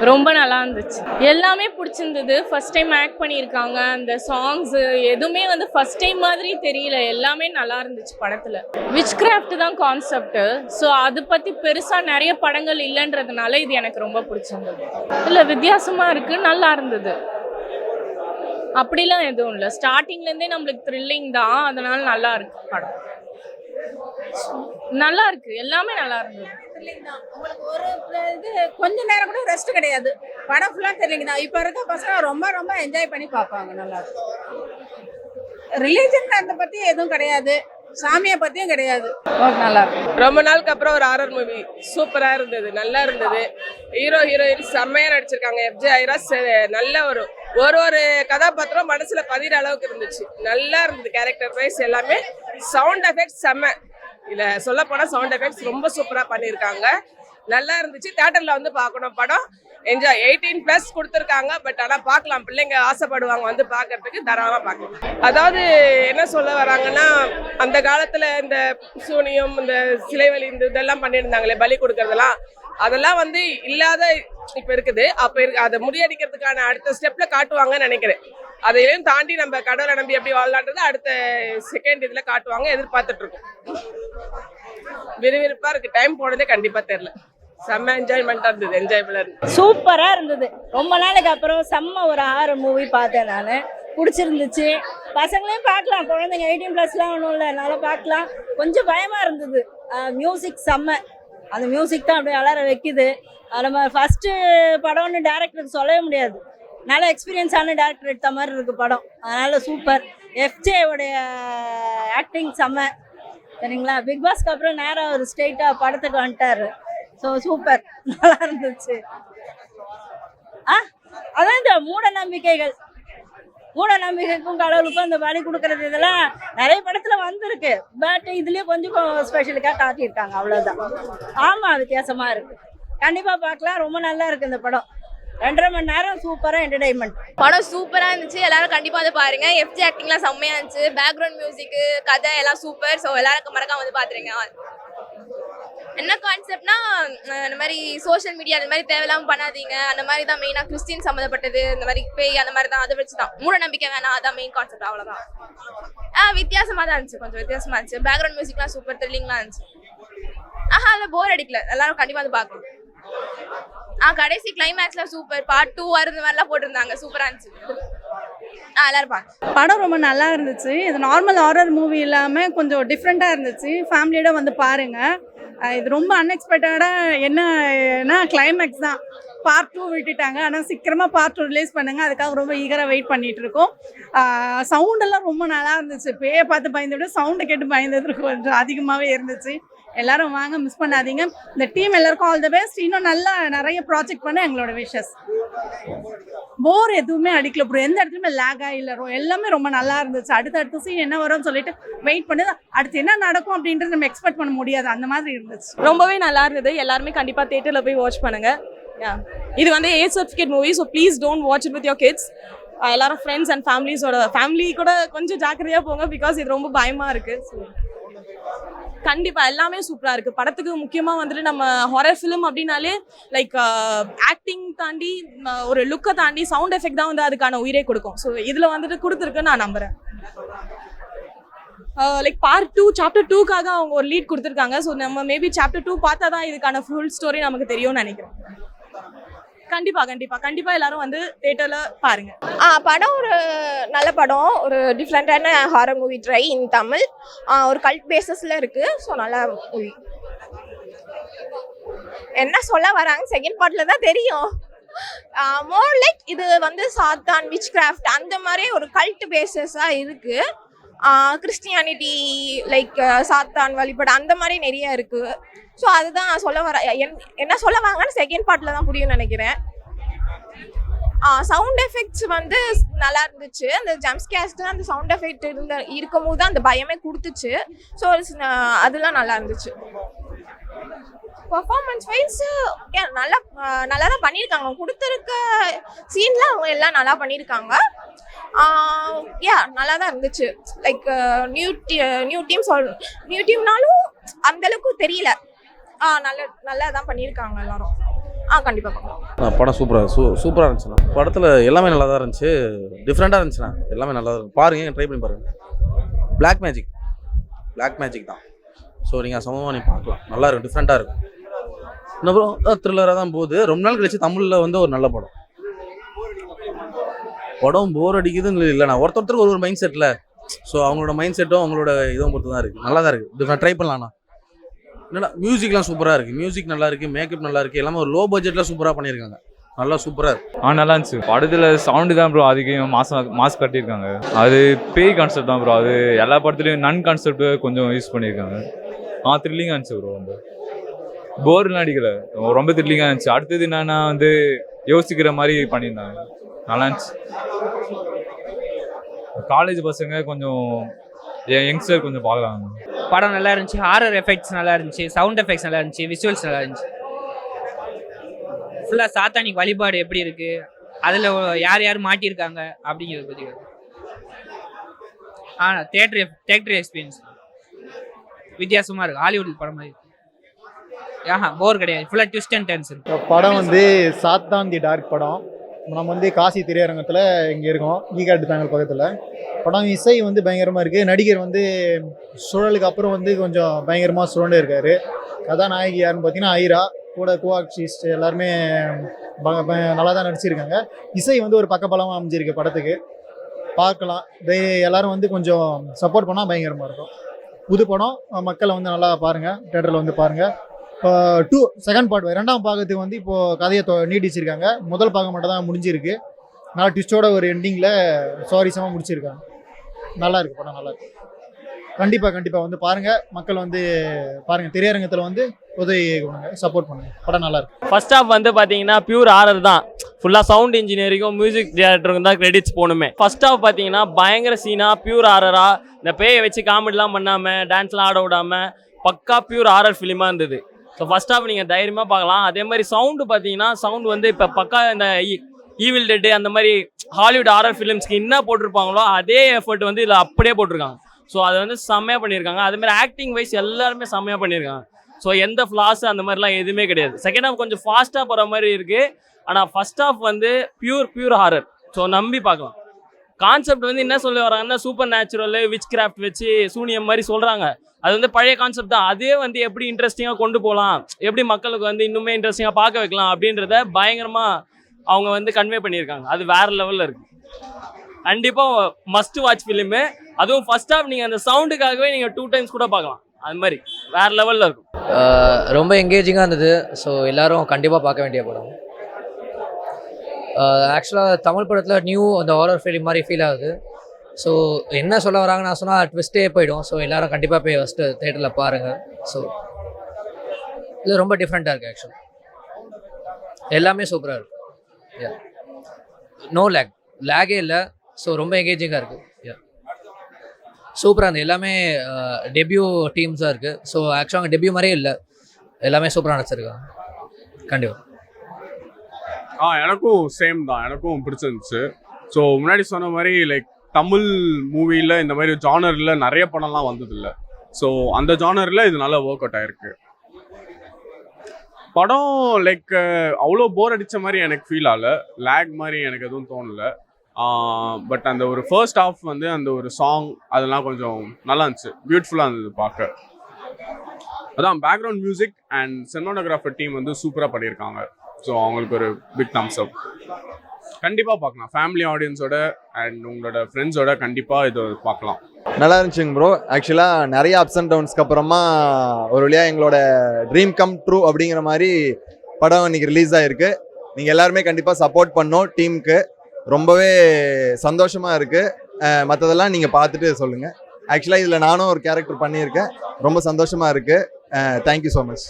ரொம்ப நல்லா இருந்துச்சு. எல்லாமே பிடிச்சிருந்தது. ஃபர்ஸ்ட் டைம் ஆக்ட் பண்ணியிருக்காங்க. அந்த சாங்ஸ் எதுவுமே வந்து ஃபர்ஸ்ட் டைம் மாதிரி தெரியல. எல்லாமே நல்லா இருந்துச்சு படத்தில். விச் கிராஃப்ட் தான் கான்செப்ட். ஸோ அதை பற்றி பெருசாக நிறைய படங்கள் இல்லைன்றதுனால இது எனக்கு ரொம்ப பிடிச்சிருந்தது. இல்லை, வித்தியாசமாக இருக்குது, நல்லா இருந்தது. அப்படிலாம் எதுவும் இல்லை. ஸ்டார்டிங்லேருந்தே நம்மளுக்கு த்ரில்லிங் தான், அதனால நல்லா இருக்கு படம். நல்லா இருக்கு, எல்லாமே நல்லா இருந்தது. உங்களுக்கு ஒரு இது கொஞ்ச நேரம் கூட ரெஸ்ட் கிடையாது. படம் ஃபுல்லா த்ரில்லிங் தான். இப்போ இருக்க பசங்க ரொம்ப ரொம்ப என்ஜாய் பண்ணி பார்ப்பாங்க. நல்லா இருக்கு. ரிலீஜன் அந்த பத்தி எதுவும் கிடையாது, சாமியை பத்தியும் கிடையாது. நல்லா இருக்கு. ரொம்ப நாளுக்கு அப்புறம் ஒரு ஹாரர் மூவி சூப்பரா இருந்தது, நல்லா இருந்தது. ஹீரோ ஹீரோயின் செம்மையா நடிச்சிருக்காங்க. எஃப்ஜே ஐராஸ் நல்ல ஒரு ஒரு கதாபாத்திரம் மனசுல பதிகிற அளவுக்கு இருந்துச்சு. நல்லா இருந்தது. கேரக்டர் வைஸ் எல்லாமே. சவுண்ட் எஃபெக்ட்ஸ் செம்ம. இல்ல சொல்ல போனா சவுண்ட் எஃபெக்ட்ஸ் ரொம்ப சூப்பரா பண்ணியிருக்காங்க. நல்லா இருந்துச்சு. தியேட்டர்ல வந்து பார்க்கணும் படம். என்ஜாய். 18+ கொடுத்துருக்காங்க. பட் ஆனால் பார்க்கலாம், பிள்ளைங்க ஆசைப்படுவாங்க வந்து பார்க்கறதுக்கு, தாராளமாக பார்க்கலாம். அதாவது என்ன சொல்ல வராங்கன்னா, அந்த காலத்தில் இந்த சூனியம், இந்த சிலைவலி, இந்த இதெல்லாம் பண்ணியிருந்தாங்களே, பலி கொடுக்கறதெல்லாம், அதெல்லாம் வந்து இல்லாத இப்போ இருக்குது. அப்போ அதை முறியடிக்கிறதுக்கான அடுத்த ஸ்டெப்பில் காட்டுவாங்கன்னு நினைக்கிறேன். அதையும் தாண்டி நம்ம கடவுளை நம்பி எப்படி வாழலான்றது அடுத்த செகண்ட் இதில் காட்டுவாங்க. எதிர்பார்த்துட்டு இருக்கோம். விறுவிறுப்பாக இருக்குது. டைம் போனதே கண்டிப்பாக தெரியல. செம்ம என்ஜாய்மெண்ட்டாக இருந்தது. என்ஜாய்பிளாக இருந்தது. சூப்பராக இருந்தது. ரொம்ப நாளைக்கு அப்புறம் செம்ம ஒரு ஹாரர் மூவி பார்த்தேன் நான். பிடிச்சிருந்துச்சு. பசங்களையும் பார்க்கலாம். குழந்தைங்க 18+லாம் ஒன்றும் இல்லை, நல்லா பார்க்கலாம். கொஞ்சம் பயமாக இருந்தது. மியூசிக் செம்ம. அந்த மியூசிக் தான் அப்படியே அலற வைக்குது. நம்ம ஃபஸ்ட்டு படம்னு டேரக்டருக்கு சொல்லவே முடியாது. நல்ல எக்ஸ்பீரியன்ஸான டேரக்டர் எடுத்த மாதிரி இருக்குது படம். அதனால் சூப்பர். எஃப்ஜேவுடைய ஆக்டிங் செம்ம. சரிங்களா? பிக் பாஸ்க்கு அப்புறம் நேராக ஒரு ஸ்ட்ரெயிட்டாக படத்துக்கு வந்துட்டார். ஸோ சூப்பர், நல்லா இருந்துச்சு. அதான் இந்த மூட நம்பிக்கைக்கும் கடவுளுக்கும் அந்த பலி கொடுக்கறது இதெல்லாம் நிறைய படத்தில் வந்திருக்கு. பட் இதுலேயே கொஞ்சம் ஸ்பெஷலுக்காக காட்டியிருக்காங்க, அவ்வளோதான். ஆமாம், வித்தியாசமாக இருக்குது. கண்டிப்பாக பார்க்கலாம். ரொம்ப நல்லா இருக்குது இந்த படம். 2.5 மணி நேரம் சூப்பராக என்டர்டைன்மெண்ட். படம் சூப்பராக இருந்துச்சு. எல்லாரும் கண்டிப்பாக வந்து பாருங்க. எஃப்ஜே ஆக்டிங்லாம் செம்மையாக இருந்துச்சு. பேக்ரவுண்ட் மியூசிக்கு, கதை எல்லாம் சூப்பர். ஸோ எல்லாருக்கும் மறக்காம வந்து பார்த்துருங்க. என்ன கான்செப்ட்னா, இந்த மாதிரி சோஷியல் மீடியா அந்த மாதிரி தேவையில்லாமல் பண்ணாதீங்க. அந்த மாதிரி தான் மெயினாக கிறிஸ்டின் சம்மந்தப்பட்டது. இந்த மாதிரி பேய் அந்த மாதிரி தான். அதை வச்சு தான் மூட நம்பிக்கை வேணாம், அதான் மெயின் கான்செப்ட். அவ்வளோதான். வித்தியாசமாக தான் இருந்துச்சு. கொஞ்சம் வித்தியாசமாக இருந்துச்சு. பேக்ரவுண்ட் மியூசிக்லாம் சூப்பர், த்ரில்லிங்லாம் இருந்துச்சு. அதில் போர் அடிக்கல. எல்லாரும் கண்டிப்பாக வந்து பார்க்கணும். கடைசி கிளைமேக்ஸ்ல சூப்பர். பார்ட் 2 வருது மாதிரிலாம் போட்டிருந்தாங்க. சூப்பராக இருந்துச்சு. எல்லாரும் பார்க்க. படம் ரொம்ப நல்லா இருந்துச்சு. இது நார்மல் ஹாரர் மூவி இல்லாமல் கொஞ்சம் டிஃப்ரெண்ட்டாக இருந்துச்சு. ஃபேமிலியோட வந்து பாருங்கள். இது ரொம்ப அன்எக்ஸ்பெக்டடாக என்னன்னா கிளைமேக்ஸ் தான். பார்ட் 2 விட்டுட்டாங்க. ஆனால் சீக்கிரமாக பார்ட் 2 ரிலீஸ் பண்ணுங்க. அதுக்காக ரொம்ப ஈகராக வெயிட் பண்ணிட்டு இருக்கோம். சவுண்டெல்லாம் ரொம்ப நல்லா இருந்துச்சு. பேயை பார்த்து பயந்து விட சவுண்டை கேட்டு பயந்தது கொஞ்சம் அதிகமாகவே இருந்துச்சு. எல்லாரும் வாங்க, மிஸ் பண்ணாதீங்க. இந்த டீம் எல்லாருக்கும் ஆல் தி பெஸ்ட். இன்னும் நல்லா நிறைய ப்ராஜெக்ட் பண்ண எங்களோட விஷஸ். போர் எதுவுமே அடிக்கல ப்ரோ. எந்த இடத்துலையுமே லேக் ஆகல. எல்லாமே ரொம்ப நல்லா இருந்துச்சு. அடுத்த சீன் என்ன வரும்னு சொல்லிட்டு வெயிட் பண்ணி அடுத்து என்ன நடக்கும் அப்படின்றது நம்ம எக்ஸ்பெக்ட் பண்ண முடியாது. அந்த மாதிரி இருந்துச்சு. ரொம்பவே நல்லா இருந்தது. எல்லாருமே கண்டிப்பாக தியேட்டரில் போய் வாட்ச் பண்ணுங்க. இது வந்து age certificate movie. So please don't watch it with your kids. எல்லாரும் ஃப்ரெண்ட்ஸ் அண்ட் ஃபேமிலி கூட கொஞ்சம் ஜாக்கிரதையாக போங்க. பிகாஸ் இது ரொம்ப பயமாக இருக்குது. ஸோ கண்டிப்பாக எல்லாமே சூப்பராக இருக்குது. படத்துக்கு முக்கியமாக வந்துட்டு நம்ம ஹாரர் ஃபிலிம் அப்படின்னாலே லைக் ஆக்டிங் தாண்டி ஒரு லுக்கை தாண்டி சவுண்ட் எஃபெக்ட் தான் வந்து அதுக்கான உயிரே கொடுக்கும். ஸோ இதில் வந்துட்டு கொடுத்துருக்குன்னு நான் நம்புகிறேன். லைக் பார்ட் 2 சாப்டர் 2க்காக அவங்க ஒரு லீட் கொடுத்துருக்காங்க. ஸோ நம்ம மேபி சாப்டர் 2 பார்த்தா தான் இதுக்கான ஃபுல் ஸ்டோரி நமக்கு தெரியும்னு நினைக்கிறேன். கண்டிப்பா எல்லாரும் வந்து தியேட்டர்ல பாருங்க. படம் ஒரு நல்ல படம். ஒரு டிஃப்ரெண்டான ஹாரர் மூவி ட்ரை இன் தமிழ். ஒரு கல்ட் பேசஸ்ல இருக்கு. ஸோ நல்ல மூவி. என்ன சொல்ல வராங்க செகண்ட் பார்ட்ல தான் தெரியும். மோர் லைக் இது வந்து சாத்தான், விச் கிராஃப்ட் அந்த மாதிரி ஒரு கல்ட் பேசஸா இருக்கு. கிறிஸ்டியானிட்டி லைக் சாத்தான் வழிபட அந்த மாதிரி நிறைய இருக்கு. ஸோ அதுதான் சொல்ல வர. என்ன சொல்ல வாங்கன்னு செகண்ட் பார்ட்ல தான் புரியும்னு நினைக்கிறேன். சவுண்ட் எஃபெக்ட்ஸ் வந்து நல்லா இருந்துச்சு. அந்த ஜம்ப்ஸ்கேர்ஸ் அந்த சவுண்ட் எஃபெக்ட் இருக்கும் போது அந்த பயமே கொடுத்துச்சு. ஸோ அதெல்லாம் நல்லா இருந்துச்சு. பர்ஃபார்மன்ஸ் வைஸ் நல்லா தான் பண்ணியிருக்காங்க. கொடுத்துருக்க சீன்லாம் அவங்க எல்லாம் நல்லா பண்ணியிருக்காங்க. நல்லா தான் இருந்துச்சு. லைக் நியூ டீம்னாலும் அந்தளவுக்கு தெரியல. நல்லா தான் பண்ணியிருக்காங்க எல்லாரும். கண்டிப்பாக பார்க்கலாம். படம் சூப்பராக இருந்துச்சுண்ணா. படத்தில் எல்லாமே நல்லா தான் இருந்துச்சு, டிஃப்ரெண்ட்டாக இருந்துச்சுண்ணா. எல்லாமே நல்லா தான் இருக்கும், பாருங்கள், ட்ரை பண்ணி பாருங்கள். பிளாக் மேஜிக் தான். ஸோ நீங்கள் சமமாக நீங்கள் பார்க்கலாம், நல்லா இருக்கும், டிஃப்ரெண்ட்டாக இருக்கும். இன்னும் த்ரில்லராக தான் போகுது. ரொம்ப நாள் கழிச்சு தமிழில் வந்து ஒரு நல்ல படம் போர் அடிக்குதுன்னு இல்லைண்ணா. ஒருத்தருக்கு ஒரு மைண்ட் செட்டில், ஸோ அவங்களோட மைண்ட் செட்டும் அவங்களோட இதுவும் பொறுத்து தான் இருக்குது. நல்லா தான் இருக்குது, டிஃப்ரெண்ட் ட்ரை பண்ணலாம்ண்ணா. என்னடா மியூசிக்லாம் சூப்பராக இருக்குது, மியூசிக் நல்லா இருக்குது, மேக்கப் நல்லா இருக்குது, எல்லாமே ஒரு லோ பட்ஜெட்டில் சூப்பராக பண்ணியிருக்காங்க, நல்லா சூப்பராக இருக்குது. நல்லா இருந்துச்சு. படத்தில் சவுண்டு தான் ப்ரோ அதிகம் மாஸ் கட்டியிருக்காங்க. அது பேய் கான்செப்ட் தான் ப்ரோ. அது எல்லா படத்துலையும் நன் கான்செப்ட் கொஞ்சம் யூஸ் பண்ணியிருக்காங்க. த்ரில்லிங்காக இருந்துச்சு ப்ரோ. ரொம்ப போர்லாம் அடிக்கலை, ரொம்ப த்ரில்லிங்காக இருந்துச்சு. அடுத்தது என்னன்னா வந்து யோசிக்கிற மாதிரி பண்ணியிருந்தாங்க, நல்லா இருந்துச்சு. காலேஜ் பசங்க கொஞ்சம் யங்ஸ்டர் கொஞ்சம் பார்க்கலாம். படம் நல்லா இருந்துச்சு, ஹாரர் எஃபெக்ட்ஸ் நல்லா இருந்துச்சு, சவுண்ட் எஃபெக்ட்ஸ் நல்லா இருந்துச்சு, விஷுவல்ஸ் நல்லா இருந்துச்சு. ஃபுல்லாக சாத்தானிக் வழிபாடு எப்படி இருக்கு, அதில் யார் யார் மாட்டியிருக்காங்க அப்படிங்கிறத பற்றி. தேட்டர் எக்ஸ்பீரியன்ஸ் வித்தியாசமாக இருக்குது, ஹாலிவுட் படம் மாதிரி. போர் கிடையாது, ஃபுல்லாக ட்விஸ்ட் அண்ட் டர்ன்ஸ் இருக்கு. படம் வந்து சாத்தான் தி டார்க் படம். நம்ம வந்து காசி திரையரங்கத்தில் இங்கே இருக்கோம், ஈகாட்டு தாங்கல் பக்கத்தில். படம் இசை வந்து பயங்கரமாக இருக்குது. நடிகர் வந்து சுழலுக்கு அப்புறம் வந்து கொஞ்சம் பயங்கரமாக சுழண்டு இருக்கார். கதாநாயகி யாருன்னு பார்த்தீங்கன்னா ஐரா, கூட கோஆக்சிஸ்ட் எல்லாருமே நல்லா தான் நடிச்சிருக்காங்க. இசை வந்து ஒரு பக்கபலமாக அமைஞ்சிருக்கு படத்துக்கு, பார்க்கலாம். எல்லோரும் வந்து கொஞ்சம் சப்போர்ட் பண்ணால் பயங்கரமாக இருக்கும். புது படம், மக்களை வந்து நல்லா பாருங்கள், தேட்டரில் வந்து பாருங்கள். இப்போ செகண்ட் பார்ட் இரண்டாம் பாகத்துக்கு வந்து இப்போது கதையை நீடிச்சிருக்காங்க. முதல் பாகம் மட்டும் தான் முடிஞ்சிருக்கு. நல்லா ட்விஸ்டோட ஒரு எண்டிங்கில் சுவாரஸ்யமாக முடிச்சிருக்காங்க. நல்லா இருக்குது படம், நல்லா இருக்குது. கண்டிப்பாக வந்து பாருங்கள், மக்கள் வந்து பாருங்கள், திரையரங்கத்தில் வந்து உதவி கொடுங்க, சப்போர்ட் பண்ணுங்கள். படம் நல்லா இருக்கு. ஃபர்ஸ்ட் ஹாஃப் வந்து பார்த்தீங்கன்னா பியூர் ஹாரர் தான். ஃபுல்லாக சவுண்ட் இன்ஜினியரிங்கும் மியூசிக் டேரக்டருக்கும் தான் கிரெடிட்ஸ் போகணுமே. ஃபர்ஸ்ட் ஹாஃப் பார்த்தீங்கன்னா பயங்கர சீனாக பியூர் ஹாரராக, இந்த பேயை வச்சு காமெடிலாம் பண்ணாமல் டான்ஸ்லாம் ஆட விடாமல் பக்கா பியூர் ஹாரர் ஃபிலிமாக இருந்தது. ஸோ ஃபர்ஸ்ட் ஹாஃப் நீங்கள் தைரியமாக பார்க்கலாம். அதே மாதிரி சவுண்டு பார்த்தீங்கன்னா சவுண்ட் வந்து இப்போ பக்கா இந்த ஈவில் டெட்டு அந்த மாதிரி ஹாலிவுட் ஹாரர் ஃபிலிம்ஸ்க்கு என்ன போட்டிருப்பாங்களோ அதே எஃபர்ட் வந்து இதில் அப்படியே போட்டிருக்காங்க. ஸோ அதை வந்து செம்மையாக பண்ணியிருக்காங்க. அதேமாதிரி ஆக்டிங் வைஸ் எல்லாருமே செம்மையாக பண்ணியிருக்காங்க. ஸோ எந்த ஃப்ளாஸ் அந்த மாதிரிலாம் எதுவுமே கிடையாது. செகண்ட் ஹாஃப் கொஞ்சம் ஃபாஸ்ட்டாக போகிற மாதிரி இருக்குது, ஆனால் ஃபர்ஸ்ட் ஹாஃப் வந்து பியூர் ஹாரர். ஸோ நம்பி பார்க்கலாம். கான்செப்ட் வந்து என்ன சொல்ல வராங்கன்னா சூப்பர் நேச்சுரல் விச் கிராஃப்ட் வச்சு சூனியம் மாதிரி சொல்கிறாங்க. அது வந்து பழைய கான்செப்ட் தான். அதே வந்து எப்படி இன்ட்ரெஸ்டிங்காக கொண்டு போகலாம், எப்படி மக்களுக்கு வந்து இன்னுமே இன்ட்ரெஸ்டிங்காக பார்க்க வைக்கலாம் அப்படின்றத பயங்கரமாக அவங்க வந்து கன்வே பண்ணியிருக்காங்க. அது வேறு லெவலில் இருக்குது. கண்டிப்பாக மஸ்ட் வாட்ச் ஃபிலிமு. அதுவும் ஃபர்ஸ்ட் ஹாஃப் நீங்கள் அந்த சவுண்டுக்காகவே நீங்கள் 2 times கூட பார்க்கலாம். அது மாதிரி வேறு லெவலில் இருக்கும். ரொம்ப என்கேஜிங்காக இருந்தது. ஸோ எல்லோரும் கண்டிப்பாக பார்க்க வேண்டிய படம். ஆக்சுவலாக தமிழ் படத்தில் அந்த ஹாரர் ஃபிலிம் மாதிரி ஃபீல் ஆகுது. ஸோ என்ன சொல்ல வராங்கன்னு நான் சொன்னால் ட்விஸ்ட்டே போயிடும். ஸோ எல்லோரும் கண்டிப்பாக போய் ஃபஸ்ட்டு தேட்டரில் பாருங்கள். ஸோ இது ரொம்ப டிஃப்ரெண்ட்டாக இருக்குது. ஆக்சுவலாக எல்லாமே சூப்பராக இருக்குது. நோ லேகே இல்லை. ஸோ ரொம்ப என்கேஜிங்காக இருக்குது. சூப்பராக இருந்தது. எல்லாமே டெபியூ டீம்ஸாக இருக்குது. ஸோ ஆக்சுவலாக டெபியூ மாதிரியே இல்லை, எல்லாமே சூப்பராக நடிச்சிருக்காங்க. கண்டிப்பாக எனக்கும் சேம் தான், எனக்கும் பிடிச்சிருந்துச்சு. ஸோ முன்னாடி சொன்ன மாதிரி லைக் தமிழ் மூவியில் இந்த மாதிரி ஜானரில் நிறைய படம்லாம் வந்ததில்லை. ஸோ அந்த ஜானரில் இது நல்லா ஒர்க் அவுட் ஆகிருக்கு. படம் லைக் அவ்வளோ போர் அடித்த மாதிரி எனக்கு ஃபீல் ஆகலை, லேக் மாதிரி எனக்கு எதுவும் தோணலை. பட் அந்த ஒரு ஃபர்ஸ்ட் ஹாஃப் வந்து அந்த ஒரு சாங் அதெல்லாம் கொஞ்சம் நல்லா இருந்துச்சு, பியூட்டிஃபுல்லாக இருந்தது பார்க்க. அதான் background music and cinematographer team வந்து சூப்பராக பண்ணியிருக்காங்க. ஸோ அவங்களுக்கு ஒரு பிக் தம்ஸ் அப். கண்டிப்பாக பார்க்கலாம், ஃபேமிலி ஆடியன்ஸோட அண்ட் உங்களோட ஃப்ரெண்ட்ஸோட கண்டிப்பாக இது பார்க்கலாம். நல்லா இருந்துச்சுங்க ப்ரோ. ஆக்சுவலாக நிறைய அப்ஸ் அண்ட் டவுன்ஸ்க்கு அப்புறமா ஒரு வழியாக எங்களோட ட்ரீம் கம் ட்ரூ அப்படிங்கிற மாதிரி படம் இன்னைக்கு ரிலீஸ் ஆகிருக்கு. நீங்கள் எல்லாருமே கண்டிப்பாக சப்போர்ட் பண்ணோம் டீமுக்கு. ரொம்பவே சந்தோஷமாக இருக்குது. மற்றதெல்லாம் நீங்கள் பார்த்துட்டு சொல்லுங்கள். ஆக்சுவலாக இதில் நானும் ஒரு கேரக்டர் பண்ணியிருக்கேன், ரொம்ப சந்தோஷமாக இருக்குது. Thank you so much.